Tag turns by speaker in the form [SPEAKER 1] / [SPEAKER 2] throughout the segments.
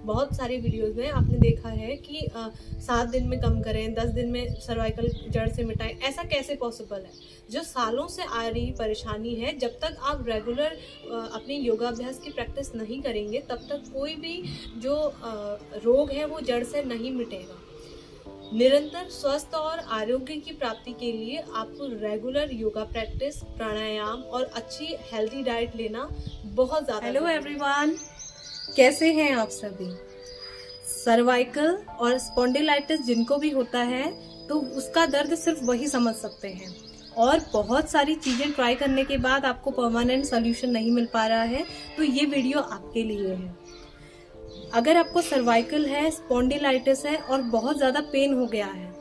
[SPEAKER 1] बहुत सारे वीडियोस में आपने देखा है कि 7 दिन में कम करें, 10 दिन में सर्वाइकल जड़ से मिटाएं। ऐसा कैसे पॉसिबल है? जो सालों से आ रही परेशानी है, जब तक आप रेगुलर अपने योगाभ्यास की प्रैक्टिस नहीं करेंगे तब तक कोई भी जो रोग है वो जड़ से नहीं मिटेगा। निरंतर स्वस्थ और आरोग्य की प्राप्ति के लिए आपको रेगुलर योगा प्रैक्टिस, प्राणायाम और अच्छी हेल्दी डाइट लेना बहुत ज्यादा।
[SPEAKER 2] हेलो एवरीवन, कैसे हैं आप सभी। सर्वाइकल और स्पॉन्डिलाइटिस जिनको भी होता है तो उसका दर्द सिर्फ वही समझ सकते हैं, और बहुत सारी चीजें ट्राई करने के बाद आपको परमानेंट सोल्यूशन नहीं मिल पा रहा है, तो ये वीडियो आपके लिए है। अगर आपको सर्वाइकल है, स्पॉन्डिलाइटिस है और बहुत ज़्यादा पेन हो गया है,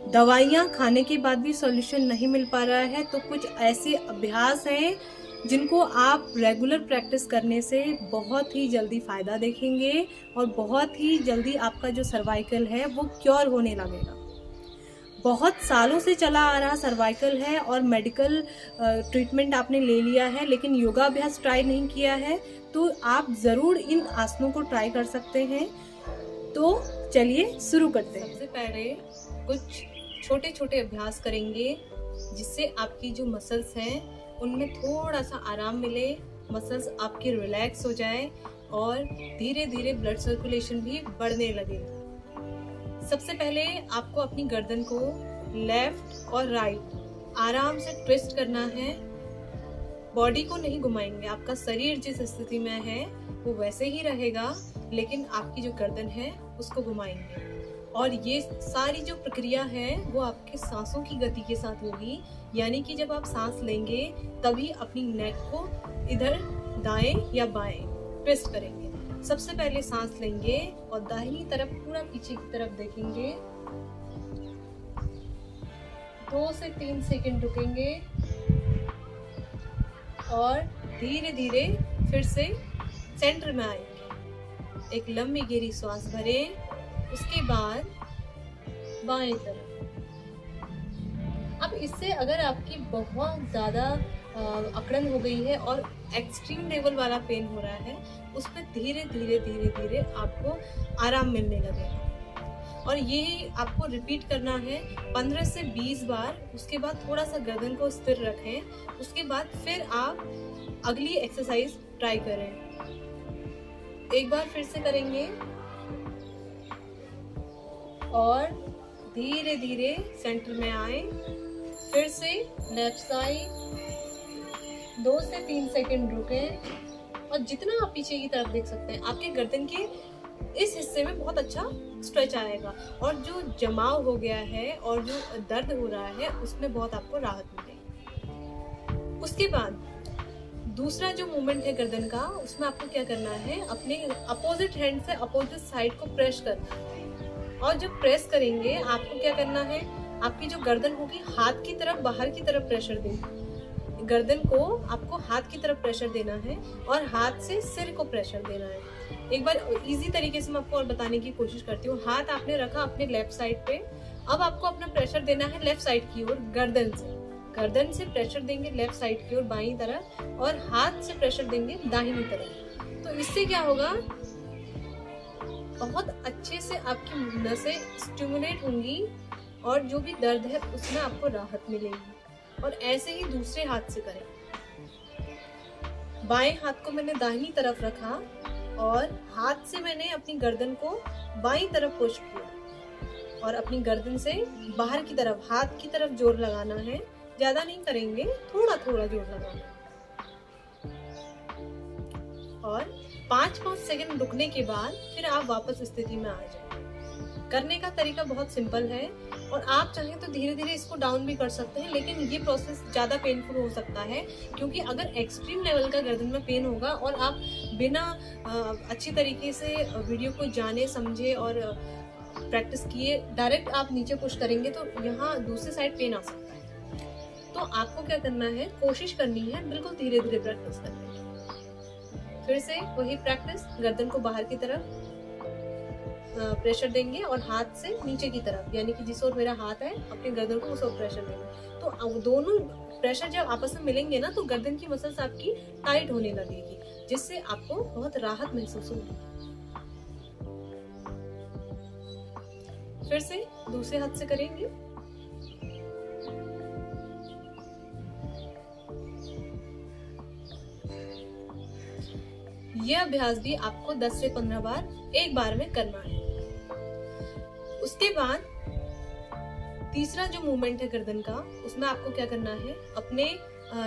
[SPEAKER 2] दवाइयाँ खाने के बाद भी सॉल्यूशन नहीं मिल पा रहा है, तो कुछ ऐसे अभ्यास हैं जिनको आप रेगुलर प्रैक्टिस करने से बहुत ही जल्दी फ़ायदा देखेंगे और बहुत ही जल्दी आपका जो सर्वाइकल है वो क्योर होने लगेगा। बहुत सालों से चला आ रहा सर्वाइकल है और मेडिकल ट्रीटमेंट आपने ले लिया है, लेकिन योगाभ्यास ट्राई नहीं किया है, तो आप ज़रूर इन आसनों को ट्राई कर सकते हैं। तो चलिए शुरू करते हैं।
[SPEAKER 1] सबसे पहले कुछ छोटे छोटे अभ्यास करेंगे जिससे आपकी जो मसल्स हैं उनमें थोड़ा सा आराम मिले, मसल्स आपकी रिलैक्स हो जाए और धीरे धीरे ब्लड सर्कुलेशन भी बढ़ने लगे। सबसे पहले आपको अपनी गर्दन को लेफ्ट और राइट आराम से ट्विस्ट करना है। बॉडी को नहीं घुमाएंगे, आपका शरीर जिस स्थिति में है वो वैसे ही रहेगा, लेकिन आपकी जो गर्दन है उसको घुमाएंगे। और ये सारी जो प्रक्रिया है वो आपके सांसों की गति के साथ होगी, यानी कि जब आप सांस लेंगे तभी अपनी नेक को इधर दाएं या बाएं ट्विस्ट करेंगे। सबसे पहले सांस लेंगे और दाहिनी तरफ पूरा पीछे की तरफ देखेंगे। 2 से 3 सेकंड रुकेंगे और धीरे धीरे फिर से सेंटर में आएंगे। एक लंबी गहरी सांस भरें, उसके बाद बाएं तरफ। अब इससे अगर आपकी बहुत ज्यादा अकड़न हो गई है और एक्सट्रीम लेवल वाला पेन हो रहा है, उसमें धीरे धीरे धीरे धीरे आपको आराम मिलने लगेगा। और ये आपको रिपीट करना है 15 से 20 बार। उसके बाद थोड़ा सा गर्दन को स्थिर रखें, उसके बाद फिर आप अगली एक्सरसाइज ट्राई करें। एक बार फिर से करेंगे और धीरे धीरे सेंटर में आए। फिर से लेफ्ट साइड 2 से 3 सेकंड रुकें और जितना आप पीछे की तरफ देख सकते हैं, आपके गर्दन के इस हिस्से में बहुत अच्छा स्ट्रेच आएगा और जो जमाव हो गया है और जो दर्द हो रहा है उसमें बहुत आपको राहत मिलेगी। उसके बाद दूसरा जो मूवमेंट है गर्दन का, उसमें आपको क्या करना है, अपने अपोजिट हैंड से अपोजिट साइड को प्रेस करना है। और जब प्रेस करेंगे आपको क्या करना है, आपकी जो गर्दन होगी हाथ की तरफ, बाहर की तरफ प्रेशर देना। गर्दन को आपको हाथ की तरफ प्रेशर देना है और हाथ से सिर को प्रेशर देना है। एक बार इजी तरीके से मैं आपको और बताने की कोशिश करती हूँ। हाथ आपने रखा अपने लेफ्ट साइड पे, अब आपको अपना प्रेशर देना है लेफ्ट साइड की ओर। गर्दन से प्रेशर देंगे लेफ्ट साइड की ओर बाईं तरफ और हाथ से प्रेशर देंगे दाहिनी तरफ। तो इससे क्या होगा, बहुत अच्छे से आपकी नसें स्टिमुलेट होंगी और जो भी दर्द है उसमें आपको राहत मिलेगी। और ऐसे ही दूसरे हाथ से करें। बाएं हाथ को मैंने दाहिनी तरफ रखा और हाथ से मैंने अपनी गर्दन को बाईं तरफ पुश किया और अपनी गर्दन से बाहर की तरफ, हाथ की तरफ जोर लगाना है। ज्यादा नहीं करेंगे, थोड़ा थोड़ा जोर लगाना है। और 5-5 सेकंड रुकने के बाद फिर आप वापस स्थिति में आ जाए। करने का तरीका बहुत सिंपल है और आप चाहें तो धीरे धीरे इसको डाउन भी कर सकते हैं, लेकिन ये प्रोसेस ज़्यादा पेनफुल हो सकता है, क्योंकि अगर एक्सट्रीम लेवल का गर्दन में पेन होगा और आप बिना अच्छी तरीके से वीडियो को जाने समझे और प्रैक्टिस किए डायरेक्ट आप नीचे पुश करेंगे तो यहाँ दूसरी साइड पेन आ सकता है। तो आपको क्या करना है, कोशिश करनी है बिल्कुल धीरे धीरे प्रैक्टिस करने की। फिर से वही प्रैक्टिस, गर्दन को बाहर की तरफ प्रेशर देंगे और हाथ से नीचे की तरफ, यानी कि जिस ओर मेरा हाथ है अपने गर्दन को उस ओर प्रेशर देंगे। तो दोनों प्रेशर जब आपस में मिलेंगे ना, तो गर्दन की मसल्स आपकी टाइट होने लगेगी, जिससे आपको बहुत राहत महसूस होगी। फिर से दूसरे हाथ से करेंगे। यह अभ्यास भी आपको 10 से 15 बार एक बार में करना है। उसके बाद तीसरा जो मूवमेंट है गर्दन का, उसमें आपको क्या करना है, अपने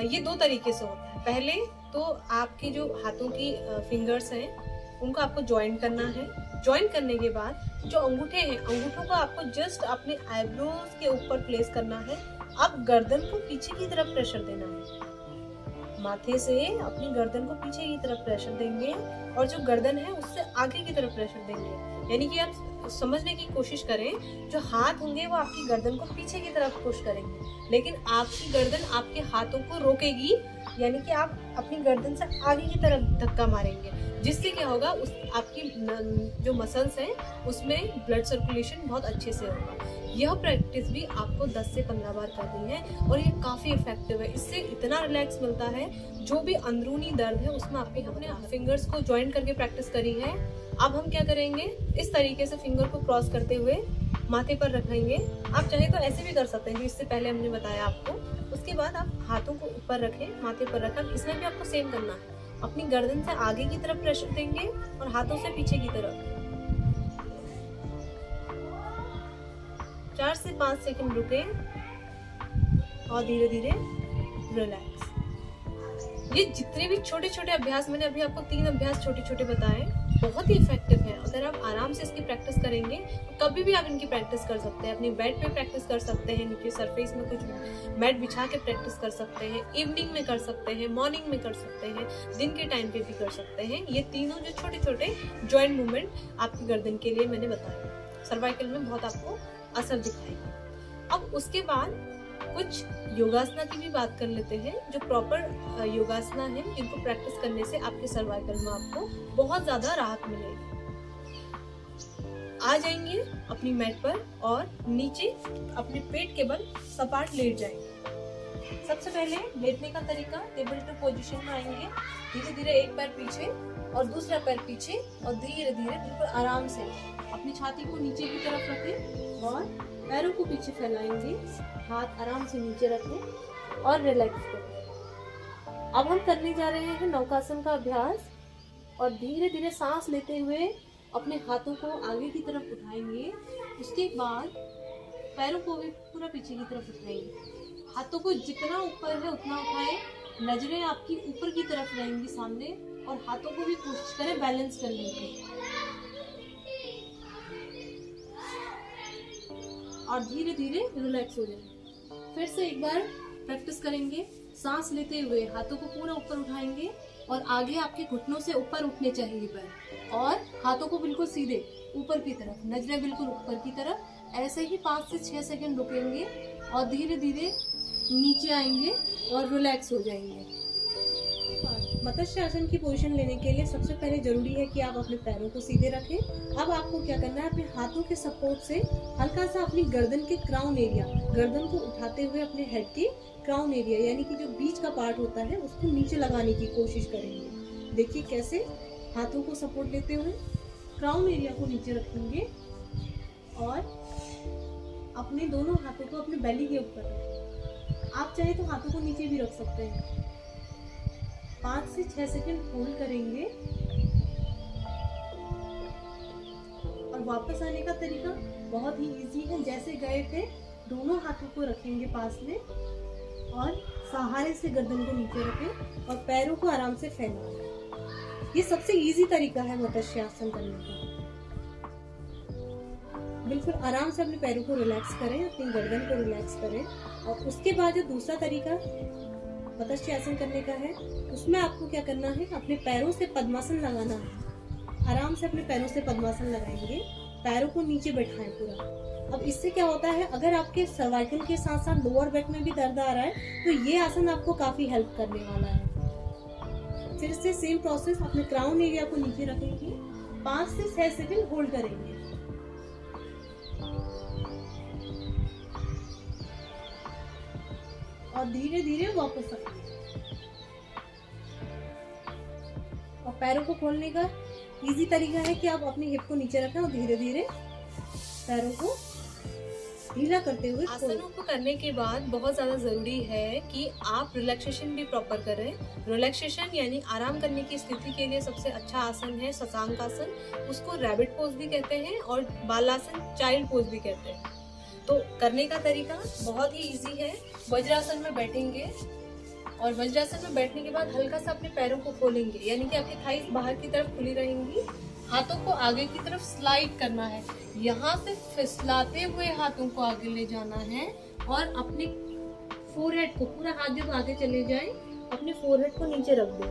[SPEAKER 1] ये दो तरीके से होता है। पहले तो आपके जो हाथों की फिंगर्स हैं उनको आपको ज्वाइन करना है। ज्वाइन करने के बाद जो अंगूठे हैं, अंगूठों को आपको जस्ट अपने आईब्रोज के ऊपर प्लेस करना है। अब गर्दन को पीछे की तरफ प्रेशर देना है, माथे से अपनी गर्दन को पीछे की तरफ प्रेशर देंगे और जो गर्दन है उससे आगे की तरफ प्रेशर देंगे। यानी कि आप समझने की कोशिश करें, जो हाथ होंगे वो आपकी गर्दन को पीछे की तरफ पुश करेंगे, लेकिन आपकी गर्दन आपके हाथों को रोकेगी। यानी कि आप अपनी गर्दन से आगे की तरफ धक्का मारेंगे, जिससे क्या होगा, उस आपकी जो मसल्स हैं उसमें ब्लड सर्कुलेशन बहुत अच्छे से होगा। यह प्रैक्टिस भी आपको 10 से 15 बार करनी है और ये काफी इफेक्टिव है। इससे इतना रिलैक्स मिलता है, जो भी अंदरूनी दर्द है उसमें आपके अपने फिंगर्स को ज्वाइन करके प्रैक्टिस करी है। अब हम क्या करेंगे, इस तरीके से फिंगर को क्रॉस करते हुए माथे पर रखेंगे। आप चाहे तो ऐसे भी कर सकते हैं, इससे पहले हमने बताया आपको। उसके बाद आप हाथों को ऊपर रखें, माथे पर रखें। इसमें भी आपको सेम करना है, अपनी गर्दन से आगे की तरफ प्रेशर देंगे और हाथों से पीछे की तरफ। 4 से 5 सेकंड रुके और धीरे धीरे रिलैक्स। ये जितने भी छोटे छोटे अभ्यास, मैंने अभी आपको 3 अभ्यास छोटे छोटे बताए, बहुत ही इफेक्टिव है। अगर आप आराम से इसकी प्रैक्टिस करेंगे तो कभी भी आप इनकी प्रैक्टिस कर सकते हैं। अपनी बेड पे प्रैक्टिस कर सकते हैं, नीचे सरफेस में कुछ मैट बिछा के प्रैक्टिस कर सकते हैं, इवनिंग में कर सकते हैं, मॉर्निंग में कर सकते हैं, दिन के टाइम पे भी कर सकते हैं। ये तीनों जो छोटे छोटे जॉइंट मूवमेंट आपकी गर्दन के लिए मैंने बताया, सर्वाइकल में बहुत आपको असर दिखाएगा। अब उसके बाद कुछ योगासना की भी बात कर लेते हैं, जो प्रॉपर योगासना है, जिनको प्रैक्टिस करने से आपके सर्वाइकल में आपको बहुत ज्यादा राहत मिलेगी। आ जाएंगे अपनी मैट पर और नीचे अपने पेट के बल सपाट लेट जाएंगे। सबसे पहले लेटने का तरीका, टेबल टॉप पोजीशन में आएंगे। धीरे धीरे एक पैर पीछे और दूसरा पैर पीछे और धीरे धीरे बिल्कुल आराम से अपनी छाती को नीचे की तरफ रखें और पैरों को पीछे फैलाएंगे। हाथ आराम से नीचे रखें और रिलैक्स करें। अब हम करने जा रहे हैं नौकासन का अभ्यास और धीरे धीरे सांस लेते हुए अपने हाथों को आगे की तरफ उठाएंगे। उसके बाद पैरों को भी पूरा पीछे की तरफ उठाएंगे। हाथों को जितना ऊपर है उतना उठाएं, नजरें आपकी ऊपर की तरफ रहेंगी सामने, और हाथों को भी कोशिश करें बैलेंस करने की। और धीरे धीरे रिलैक्स हो जाए। फिर से एक बार प्रैक्टिस करेंगे। सांस लेते हुए हाथों को पूरा ऊपर उठाएंगे और आगे आपके घुटनों से ऊपर उठने चाहिए पैर, और हाथों को बिल्कुल सीधे ऊपर की तरफ, नजरें बिल्कुल ऊपर की तरफ। ऐसे ही 5 से 6 सेकंड रुकेंगे और धीरे धीरे नीचे आएंगे और रिलैक्स हो जाएंगे। मत्स्य आसन की पोजीशन लेने के लिए सबसे पहले जरूरी है कि आप अपने पैरों को सीधे रखें। अब आपको क्या करना है, अपने हाथों के सपोर्ट से हल्का सा अपनी गर्दन के क्राउन एरिया, गर्दन को उठाते हुए अपने हेड के क्राउन एरिया, यानी कि जो बीच का पार्ट होता है, उसको नीचे लगाने की कोशिश करेंगे। देखिए कैसे हाथों को सपोर्ट देते हुए क्राउन एरिया को नीचे रखेंगे और अपने दोनों हाथों को अपने बेली के ऊपर रखें। आप चाहे तो हाथों को नीचे भी रख सकते हैं। 5 से 6 सेकंड होल्ड करेंगे और वापस आने का तरीका बहुत ही इजी है। जैसे गए थे, दोनों हाथों को रखेंगे पास में और सहारे से गर्दन को नीचे रखें और पैरों को आराम से फैलाएं। ये सबसे इजी तरीका है मत्स्यासन करने का। बिल्कुल आराम से अपने पैरों को रिलैक्स करें, अपनी गर्दन को रिलैक्स करें। और उसके बाद जो दूसरा तरीका मत्स्यासन करने का है, उसमें आपको क्या करना है, अपने पैरों से पद्मासन लगाना है। आराम से अपने पैरों से पद्मासन लगाएंगे, पैरों को नीचे बैठाएं पूरा। अब इससे क्या होता है, अगर आपके सर्वाइकल के साथ साथ लोअर बैक में भी दर्द आ रहा है तो ये आसन आपको काफी हेल्प करने वाला है। फिर से सेम प्रोसेस, अपने क्राउन एरिया को नीचे रखेंगे, 5 से 6 सेकंड होल्ड करेंगे और धीरे धीरे वापस रखेंगे। और पैरों को खोलने का इजी तरीका है कि आप अपनी हिप को नीचे रखें और धीरे धीरे पैरों को
[SPEAKER 2] ढीला करते हुए
[SPEAKER 1] आसनों को करने के बाद बहुत ज़्यादा ज़रूरी है कि आप रिलैक्सेशन भी प्रॉपर करें। रिलैक्सेशन यानी आराम करने की स्थिति के लिए सबसे अच्छा आसन है शशांक आसन, उसको रैबिट पोज भी कहते हैं और बालासन चाइल्ड पोज भी कहते हैं। तो करने का तरीका बहुत ही इजी है। वज्रासन में बैठेंगे और वज्रासन में बैठने के बाद हल्का सा अपने पैरों को खोलेंगे, यानी कि आपकी थाइस बाहर की तरफ खुली रहेंगी। हाथों को आगे की तरफ स्लाइड करना है, यहाँ से फिसलाते हुए हाथों को आगे ले जाना है और अपने फोरहेड को, पूरा हाथ जब आगे चले जाए अपने फोरहेड को नीचे रख दें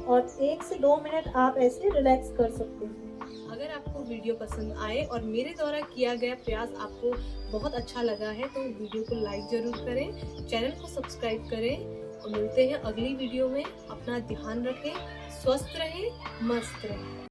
[SPEAKER 1] और 1 से 2 मिनट आप ऐसे रिलैक्स कर सकते हैं। अगर आपको वीडियो पसंद आए और मेरे द्वारा किया गया प्रयास आपको बहुत अच्छा लगा है तो वीडियो को लाइक जरूर करें, चैनल को सब्सक्राइब करें और मिलते हैं अगली वीडियो में। अपना ध्यान रखें, स्वस्थ रहें, मस्त रहें।